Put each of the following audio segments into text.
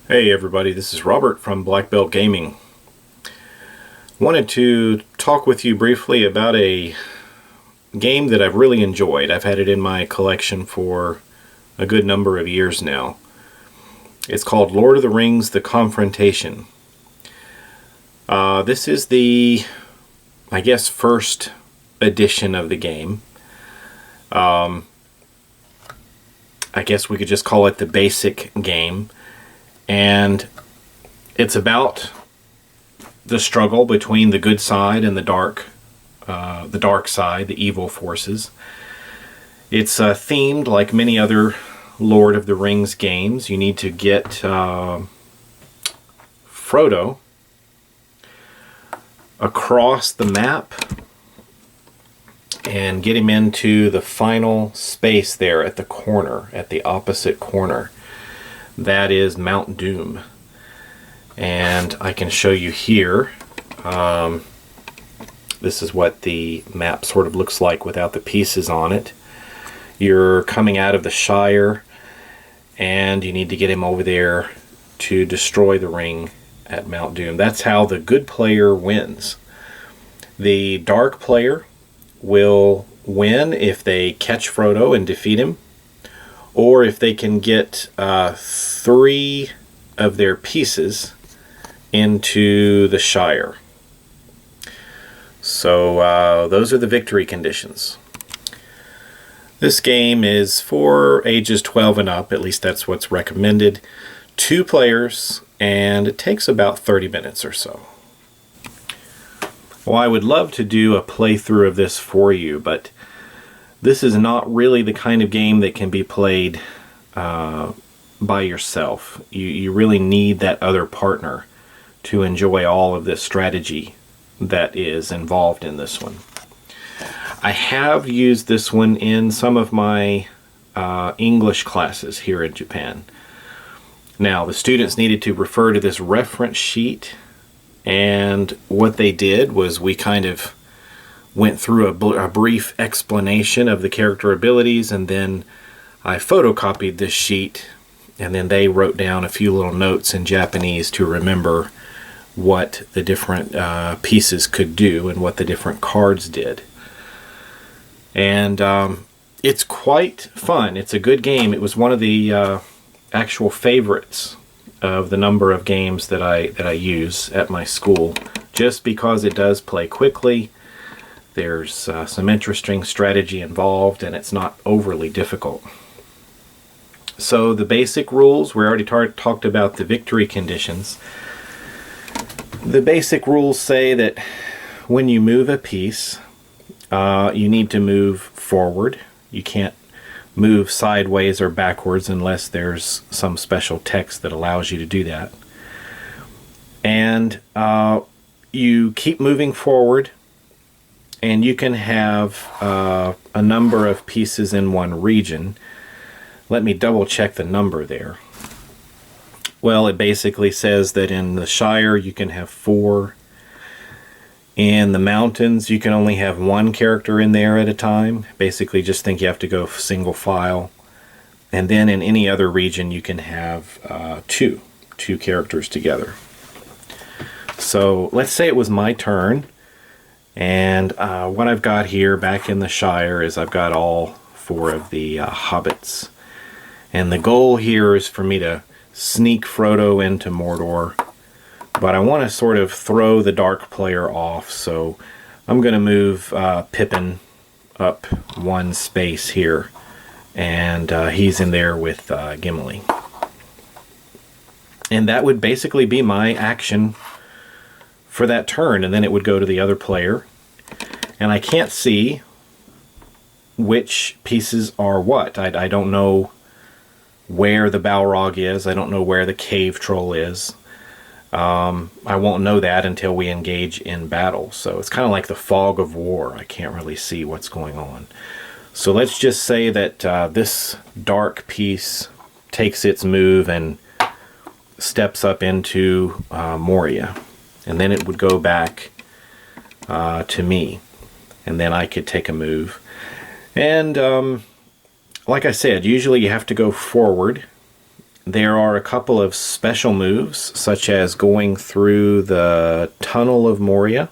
Hey everybody, this is Robert from Black Belt Gaming. Wanted to talk with you briefly about a game that I've really enjoyed. I've had it in my collection for a good number of years now. It's called Lord of the Rings The Confrontation. This is the, I guess, first edition of the game. I guess we could just call it the basic game. And it's about the struggle between the good side and the dark side, the evil forces. It's themed like many other Lord of the Rings games. You need to get Frodo across the map and get him into the final space there at the corner, at the opposite corner. That is Mount Doom. And I can show you here. This is what the map sort of looks like without the pieces on it. You're coming out of the Shire, and you need to get him over there to destroy the ring at Mount Doom. That's how the good player wins. The dark player will win if they catch Frodo and defeat him, or if they can get 3 of their pieces into the Shire. So those are the victory conditions. This game is for ages 12 and up, at least that's what's recommended. 2 players, and it takes about 30 minutes or so. Well, I would love to do a playthrough of this for you, but this is not really the kind of game that can be played by yourself. You really need that other partner to enjoy all of this strategy that is involved in this one. I have used this one in some of my English classes here in Japan. Now, the students needed to refer to this reference sheet, and what they did was we kind of went through a brief explanation of the character abilities, and then I photocopied this sheet, and then they wrote down a few little notes in Japanese to remember what the different pieces could do and what the different cards did. And it's quite fun. It's a good game. It was one of the actual favorites of the number of games that I use at my school, just because it does play quickly. There's some interesting strategy involved, and it's not overly difficult. So the basic rules, we already talked about the victory conditions. The basic rules say that when you move a piece, you need to move forward. You can't move sideways or backwards unless there's some special text that allows you to do that. And you keep moving forward, and you can have a number of pieces in one region. Let me double check the number there. Well, it basically says that in the Shire you can have 4. In the mountains you can only have 1 character in there at a time. Basically just think you have to go single file. And then in any other region you can have 2 characters together. So let's say it was my turn. And what I've got here back in the Shire is I've got all 4 of the hobbits. And the goal here is for me to sneak Frodo into Mordor. But I want to sort of throw the dark player off, so I'm going to move Pippin up 1 space here. And he's in there with Gimli. And that would basically be my action for that turn, and then it would go to the other player. And I can't see which pieces are what. I don't know where the Balrog is. I don't know where the cave troll is. I won't know that until we engage in battle. So it's kind of like the fog of war. I can't really see what's going on. So let's just say that this dark piece takes its move and steps up into Moria. And then it would go back to me. And then I could take a move. And like I said, usually you have to go forward There are a couple of special moves, such as going through the Tunnel of Moria.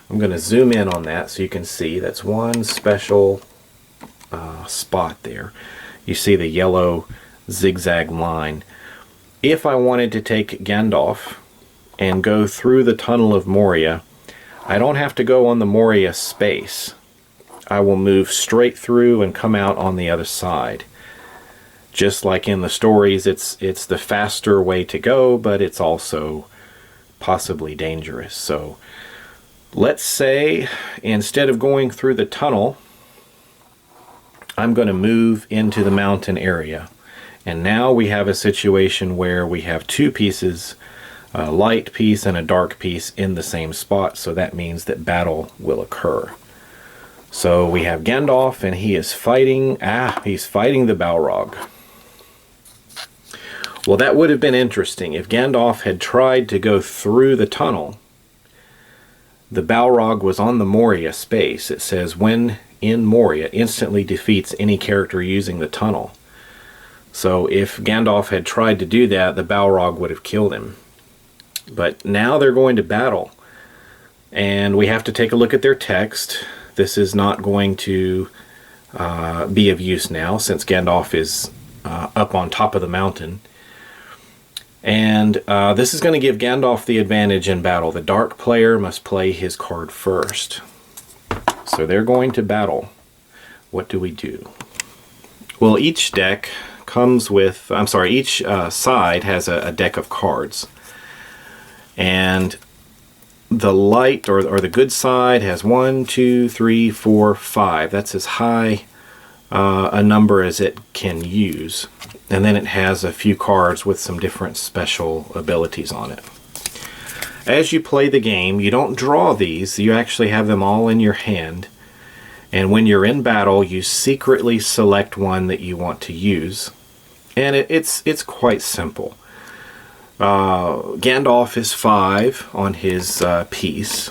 I'm going to zoom in on that so you can see. That's one special spot there. You see the yellow zigzag line. If I wanted to take Gandalf and go through the Tunnel of Moria, I don't have to go on the Moria space. I will move straight through and come out on the other side. Just like in the stories, it's the faster way to go, but it's also possibly dangerous. So let's say instead of going through the tunnel, I'm going to move into the mountain area. And now we have a situation where we have two pieces, a light piece and a dark piece in the same spot. So that means that battle will occur. So we have Gandalf, and he is fighting, he's fighting the Balrog. Well, that would have been interesting. If Gandalf had tried to go through the tunnel, the Balrog was on the Moria space. It says, when in Moria, instantly defeats any character using the tunnel. So if Gandalf had tried to do that, the Balrog would have killed him. But now they're going to battle. And we have to take a look at their text. This is not going to be of use now, since Gandalf is up on top of the mountain. And this is going to give Gandalf the advantage in battle. The dark player must play his card first. So they're going to battle. What do we do? Well, each deck comes with, each side has a deck of cards. And the light or the good side has 1, 2, 3, 4, 5. That's as high a number as it can use. And then it has a few cards with some different special abilities on it. As you play the game, you don't draw these. You actually have them all in your hand. And when you're in battle, you secretly select one that you want to use. And it's quite simple. Gandalf is 5 on his piece,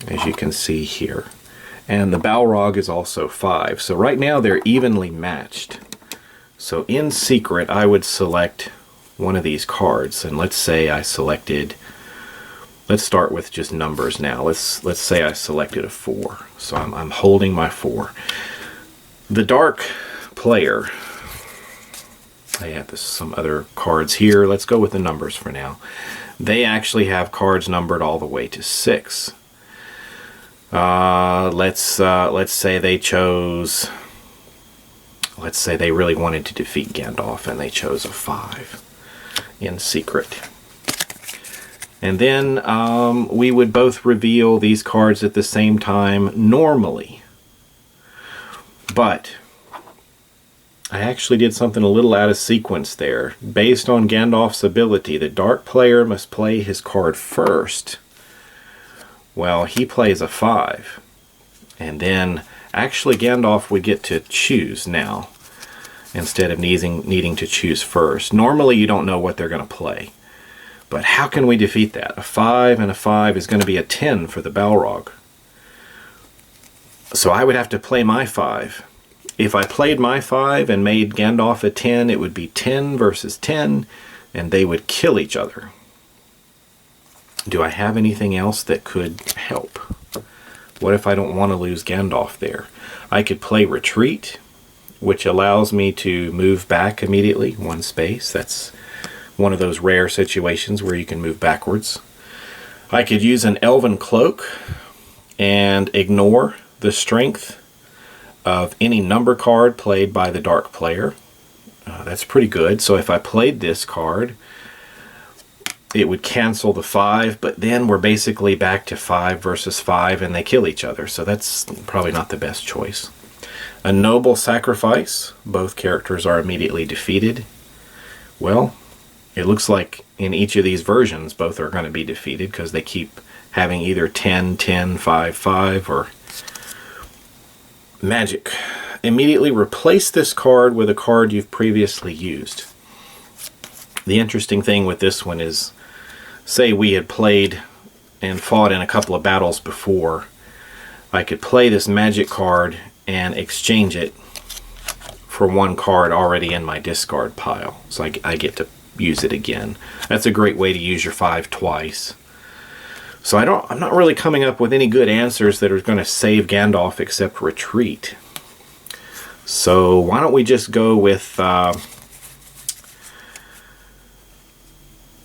as you can see here. And the Balrog is also 5. So right now they're evenly matched. So in secret, I would select one of these cards. And let's say I selected, let's start with just numbers now. Let's say I selected a 4. So I'm holding my 4. The dark player, I have some other cards here. Let's go with the numbers for now. They actually have cards numbered all the way to 6. Let's say they chose, let's say they really wanted to defeat Gandalf and they chose a 5 in secret. And then we would both reveal these cards at the same time normally. But I actually did something a little out of sequence there. Based on Gandalf's ability, the dark player must play his card first. Well, he plays a 5. And then actually Gandalf would get to choose now, instead of needing to choose first. Normally you don't know what they're going to play. But how can we defeat that? A 5 and a 5 is going to be a 10 for the Balrog. So I would have to play my 5. If I played my 5 and made Gandalf a 10, it would be 10 versus 10, and they would kill each other. Do I have anything else that could help? What if I don't want to lose Gandalf there? I could play Retreat, which allows me to move back immediately, 1 space. That's one of those rare situations where you can move backwards. I could use an Elven Cloak and ignore the strength of any number card played by the dark player. That's pretty good. So if I played this card, it would cancel the 5, but then we're basically back to 5 versus 5 and they kill each other. So that's probably not the best choice. A Noble Sacrifice. Both characters are immediately defeated. Well, it looks like in each of these versions, both are going to be defeated because they keep having either 10, 10, 5, 5, or Magic. Immediately replace this card with a card you've previously used. The interesting thing with this one is, say we had played and fought in a couple of battles before, I could play this magic card and exchange it for one card already in my discard pile. So I get to use it again. That's a great way to use your 5 twice. So I'm not really coming up with any good answers that are going to save Gandalf except retreat. So why don't we just go with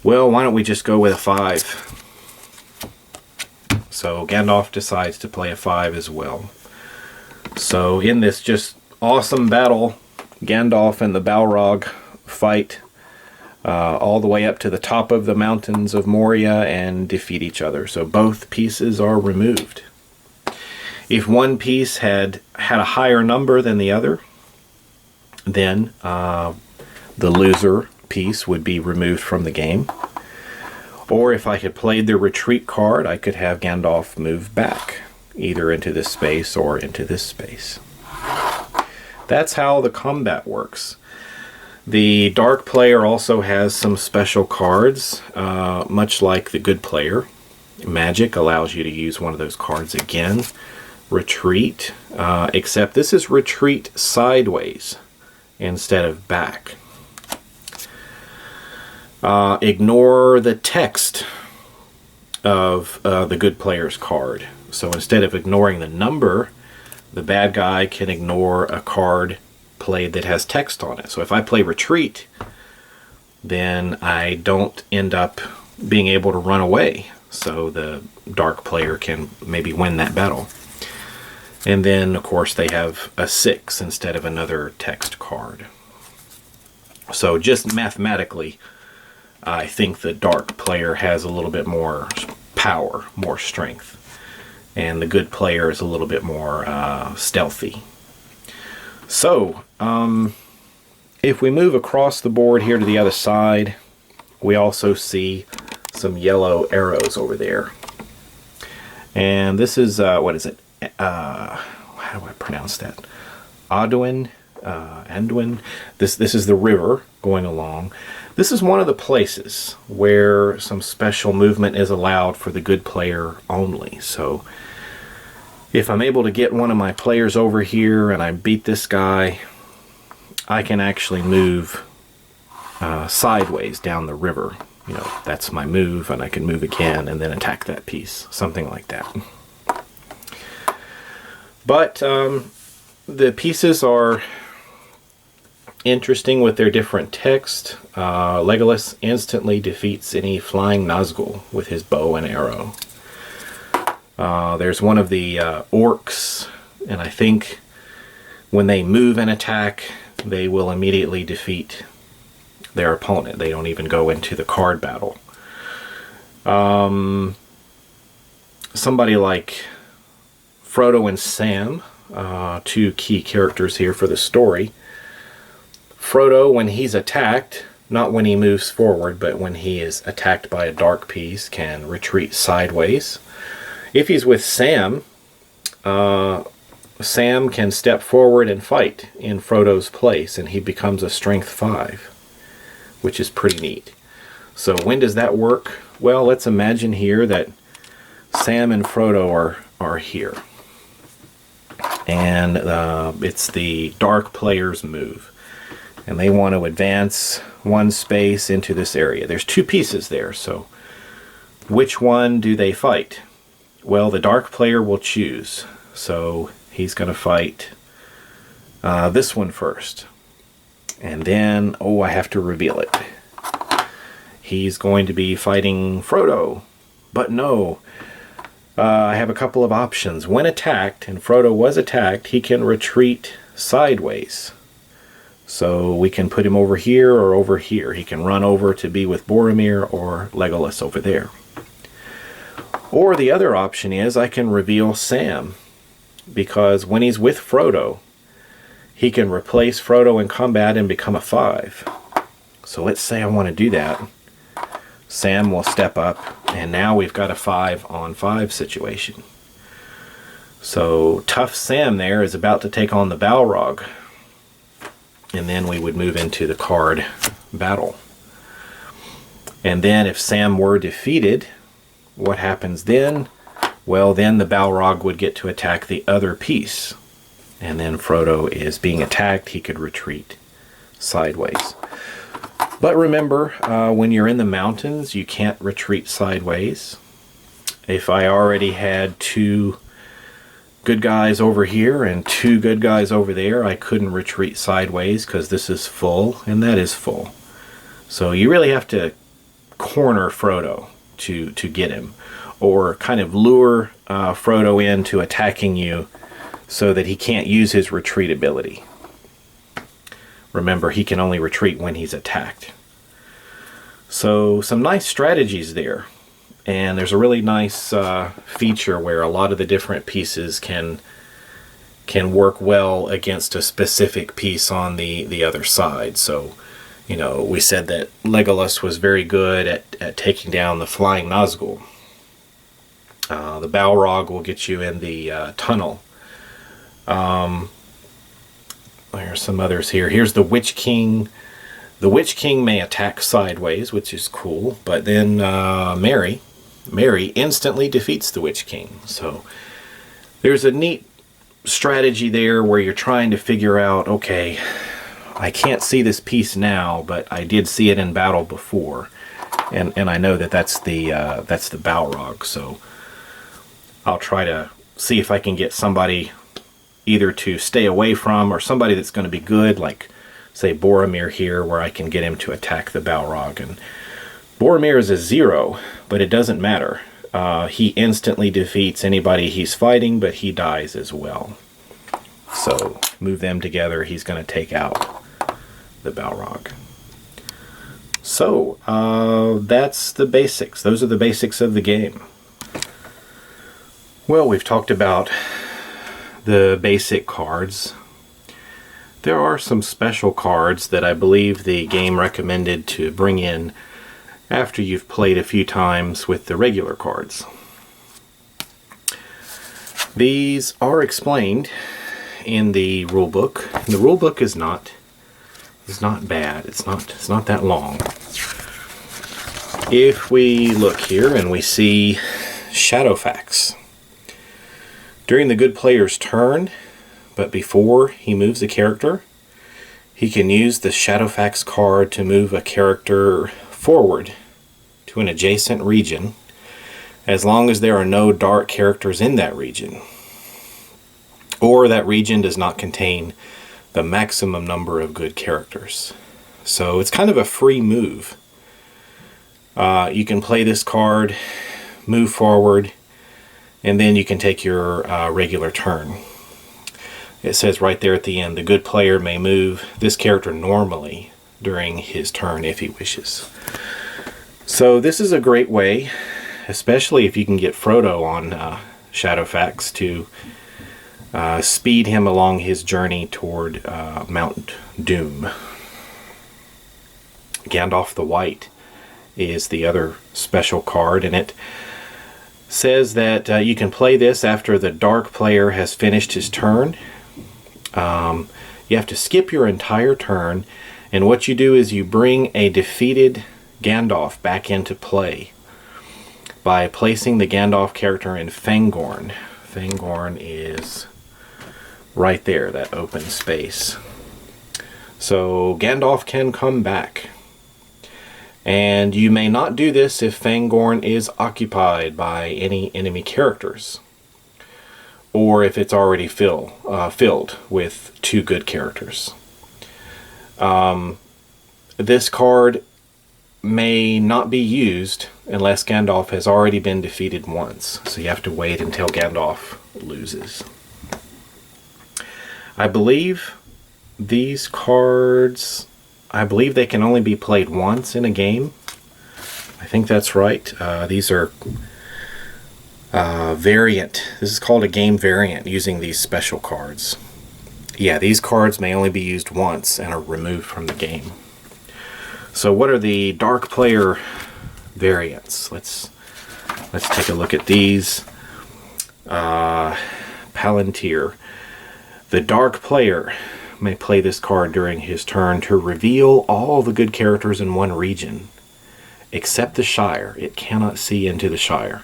well, why don't we just go with a 5? So Gandalf decides to play a 5 as well. So in this just awesome battle, Gandalf and the Balrog fight all the way up to the top of the mountains of Moria and defeat each other. So both pieces are removed. If one piece had a higher number than the other, then the loser piece would be removed from the game. Or if I had played the retreat card, I could have Gandalf move back, either into this space or into this space. That's how the combat works. The dark player also has some special cards, much like the good player. Magic allows you to use one of those cards again. Retreat, except this is retreat sideways instead of back. Ignore the text of the good player's card. So instead of ignoring the number, the bad guy can ignore a card played that has text on it. So if I play retreat, then I don't end up being able to run away. So the dark player can maybe win that battle. And then, of course, they have a 6 instead of another text card. So just mathematically, I think the dark player has a little bit more power, more strength. And the good player is a little bit more stealthy. So, if we move across the board here to the other side, we also see some yellow arrows over there. And this is, what is it? How do I pronounce that? Anduin. This is the river going along. This is one of the places where some special movement is allowed for the good player only. So if I'm able to get one of my players over here and I beat this guy, I can actually move sideways down the river. You know, that's my move, and I can move again and then attack that piece. Something like that. But the pieces are interesting with their different text. Legolas instantly defeats any flying Nazgul with his bow and arrow. There's one of the orcs, and I think when they move and attack, they will immediately defeat their opponent. They don't even go into the card battle. Somebody like Frodo and Sam, two key characters here for the story. Frodo, when he's attacked, not when he moves forward, but when he is attacked by a dark piece, can retreat sideways. If he's with Sam, Sam can step forward and fight in Frodo's place, and he becomes a strength 5, which is pretty neat. So when does that work? Well, let's imagine here that Sam and Frodo are here. And it's the dark player's move. And they want to advance one space into this area. There's 2 pieces there, so which one do they fight? Well, the dark player will choose. So he's going to fight this one first. And then, oh, I have to reveal it. He's going to be fighting Frodo. But no, I have a couple of options. When attacked, and Frodo was attacked, he can retreat sideways. So we can put him over here or over here. He can run over to be with Boromir or Legolas over there. Or the other option is I can reveal Sam, because when he's with Frodo, he can replace Frodo in combat and become a 5. So let's say I want to do that. Sam will step up, and now we've got a 5-on-5 situation. So tough Sam there is about to take on the Balrog. And then we would move into the card battle. And then if Sam were defeated, what happens then? Well, then the Balrog would get to attack the other piece. and then Frodo is being attacked, he could retreat sideways. But remember, when you're in the mountains, you can't retreat sideways. If I already had 2 good guys over here and 2 good guys over there, I couldn't retreat sideways because this is full and that is full. So you really have to corner Frodo to get him, or kind of lure Frodo into attacking you so that he can't use his retreat ability. Remember, he can only retreat when he's attacked. So some nice strategies there. And there's a really nice feature where a lot of the different pieces can work well against a specific piece on the other side. So, you know, we said that Legolas was very good at taking down the flying Nazgul. The Balrog will get you in the tunnel. There's some others here. Here's the Witch King. The Witch King may attack sideways, which is cool, but then Mary instantly defeats the Witch King. So there's a neat strategy there where you're trying to figure out, okay, I can't see this piece now, but I did see it in battle before, and I know that that's the Balrog. So I'll try to see if I can get somebody either to stay away from, or somebody that's going to be good, like say Boromir here, where I can get him to attack the Balrog. And Boromir is a 0, but it doesn't matter. He instantly defeats anybody he's fighting, but he dies as well. So move them together, he's going to take out the Balrog. So that's the basics. Those are the basics of the game. Well, we've talked about the basic cards. There are some special cards that I believe the game recommended to bring in after you've played a few times with the regular cards. These are explained in the rulebook. The rulebook is not bad. It's not that long. If we look here and we see Shadowfax. During the good player's turn, but before he moves a character, he can use the Shadowfax card to move a character forward to an adjacent region, as long as there are no dark characters in that region, or that region does not contain the maximum number of good characters. So it's kind of a free move. You can play this card, move forward, and then you can take your regular turn. It says right there at the end, the good player may move this character normally during his turn if he wishes. So this is a great way, especially if you can get Frodo on Shadowfax, to speed him along his journey toward Mount Doom. Gandalf the White is the other special card, and it says that you can play this after the dark player has finished his turn. You have to skip your entire turn, and what you do is you bring a defeated Gandalf back into play by placing the Gandalf character in Fangorn. Fangorn is right there, that open space. So Gandalf can come back. And you may not do this if Fangorn is occupied by any enemy characters, or if it's already filled with 2 good characters. This card may not be used unless Gandalf has already been defeated once, so you have to wait until Gandalf loses. I believe these cards, they can only be played once in a game. I think that's right. These are variant. This is called a game variant using these special cards. Yeah, these cards may only be used once and are removed from the game. So what are the dark player variants? Let's take a look at these. Palantir. The dark player may play this card during his turn to reveal all the good characters in one region, except the Shire. It cannot see into the Shire.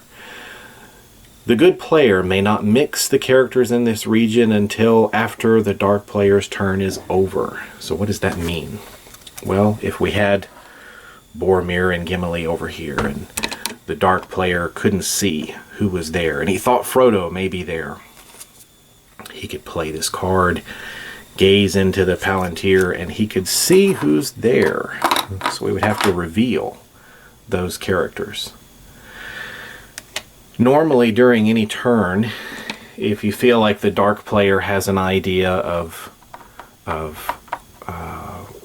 The good player may not mix the characters in this region until after the dark player's turn is over. So what does that mean? Well, if we had Boromir and Gimli over here, and the dark player couldn't see who was there, and he thought Frodo may be there, he could play this card, gaze into the Palantir, and he could see who's there. So we would have to reveal those characters. Normally, during any turn, if you feel like the dark player has an idea of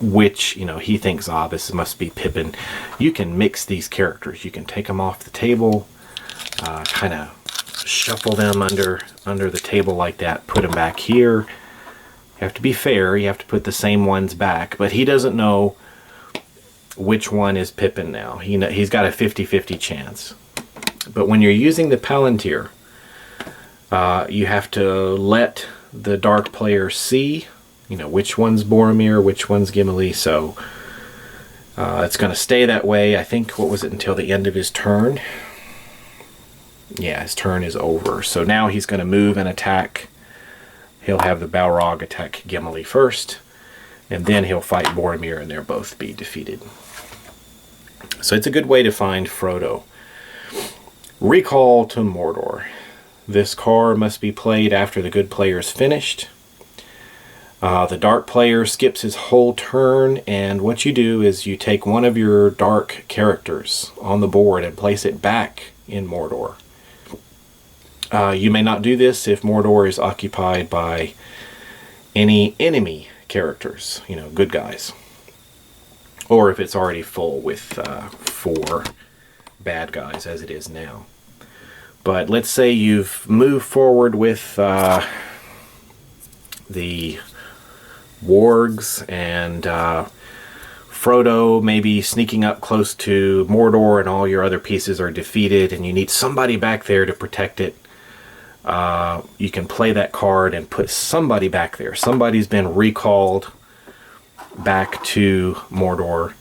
which, he thinks, this must be Pippin, you can mix these characters. You can take them off the table, kind of shuffle them under the table like that, put them back here. You have to be fair. You have to put the same ones back, but he doesn't know which one is Pippin now. He's got a 50-50 chance. But when you're using the Palantir, you have to let the dark player see, which one's Boromir, which one's Gimli. So it's going to stay that way. I think, what was it, until the end of his turn? Yeah, his turn is over. So now he's going to move and attack. He'll have the Balrog attack Gimli first, and then he'll fight Boromir, and they'll both be defeated. So it's a good way to find Frodo. Recall to Mordor. This card must be played after the good player's finished. The dark player skips his whole turn, and what you do is you take one of your dark characters on the board and place it back in Mordor. You may not do this if Mordor is occupied by any enemy characters, good guys. Or if it's already full with 4 bad guys, as it is now. But let's say you've moved forward with the wargs, and Frodo may be sneaking up close to Mordor, and all your other pieces are defeated, and you need somebody back there to protect it. You can play that card and put somebody back there. Somebody's been recalled back to Mordor,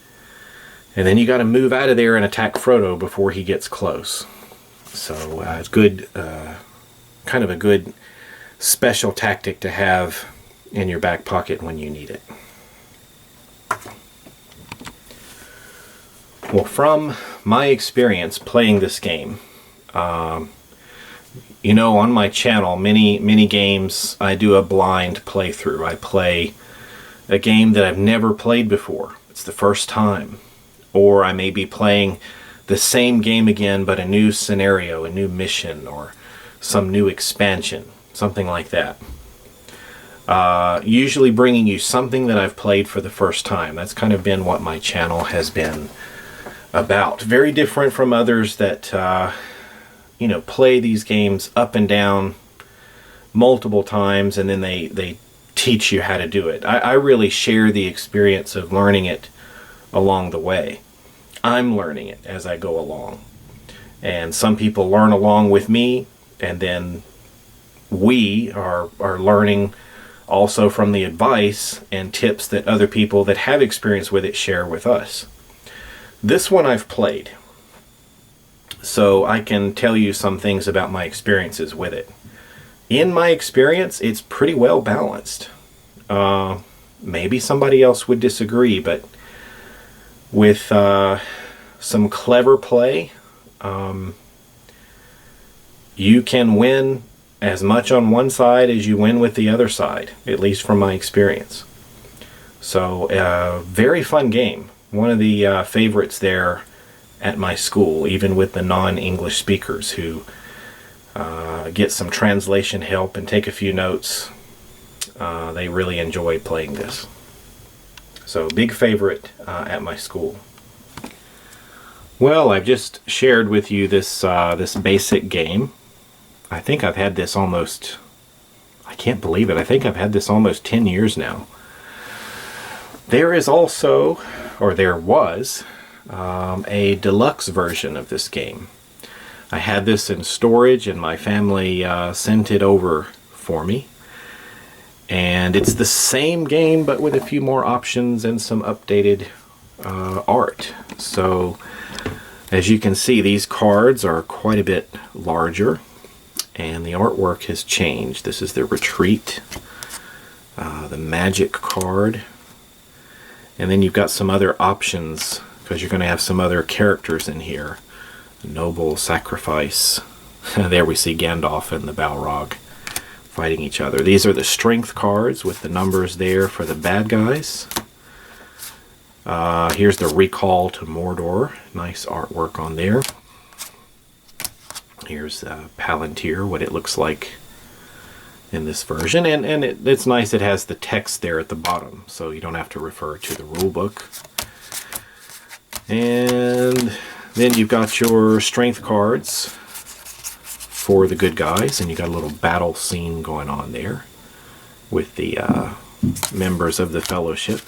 and then you got to move out of there and attack Frodo before he gets close. So it's good, kind of a good special tactic to have in your back pocket when you need it. Well, from my experience playing this game, on my channel, many games, I do a blind playthrough. I play a game that I've never played before. It's the first time. Or I may be playing the same game again, but a new scenario, a new mission, or some new expansion, something like that. Usually bringing you something that I've played for the first time. That's kind of been what my channel has been about. Very different from others that play these games up and down multiple times, and then they teach you how to do it. I really share the experience of learning it along the way. I'm learning it as I go along. And some people learn along with me, and then we are learning also from the advice and tips that other people that have experience with it share with us. This one I've played, so I can tell you some things about my experiences with it. In my experience, it's pretty well balanced. Maybe somebody else would disagree, but with some clever play, you can win as much on one side as you win with the other side, at least from my experience. So, very fun game. One of the favorites there at my school, even with the non-English speakers who get some translation help and take a few notes. They really enjoy playing this. So, big favorite at my school. Well, I've just shared with you this basic game. I think I've had this almost, I can't believe it, I think I've had this almost 10 years now. There is also, or there was, a deluxe version of this game. I had this in storage and my family sent it over for me. And it's the same game but with a few more options and some updated art. So as you can see, these cards are quite a bit larger. and the artwork has changed. This is the Retreat, the Magic card, and then you've got some other options because you're going to have some other characters in here. Noble Sacrifice. There we see Gandalf and the Balrog fighting each other. These are the strength cards with the numbers there for the bad guys. Here's the Recall to Mordor. Nice artwork on there. Here's Palantir, what it looks like in this version. And it's nice it has the text there at the bottom, so you don't have to refer to the rule book. And then you've got your strength cards for the good guys, and you got a little battle scene going on there with the members of the Fellowship.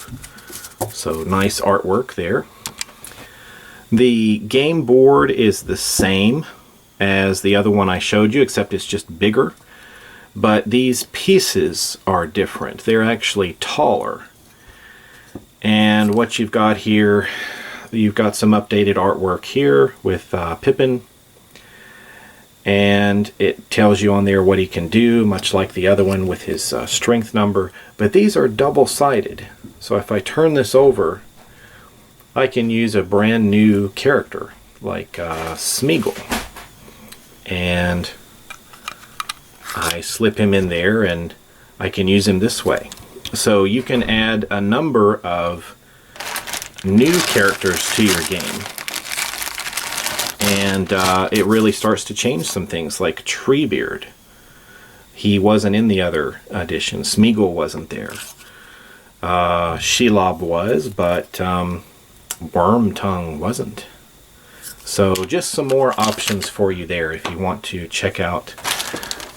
So nice artwork there. The game board is the same as the other one I showed you, except it's just bigger. But these pieces are different. They're actually taller. And what you've got here, you've got some updated artwork here with Pippin. And it tells you on there what he can do, much like the other one with his strength number. But these are double-sided. So if I turn this over, I can use a brand new character like Smeagol. And I slip him in there and I can use him this way. So you can add a number of new characters to your game. And it really starts to change some things, like Treebeard. He wasn't in the other edition. Smeagol wasn't there. Shelob was, but Wormtongue wasn't. So just some more options for you there if you want to check out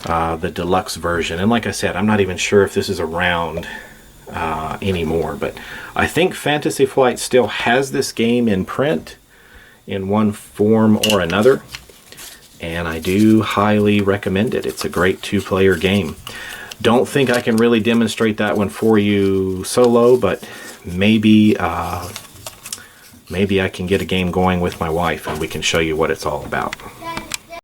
the deluxe version. And like I said, I'm not even sure if this is around anymore, but I think Fantasy Flight still has this game in print in one form or another, and I do highly recommend it. It's a great two-player game. Don't think I can really demonstrate that one for you solo, but maybe maybe I can get a game going with my wife and we can show you what it's all about.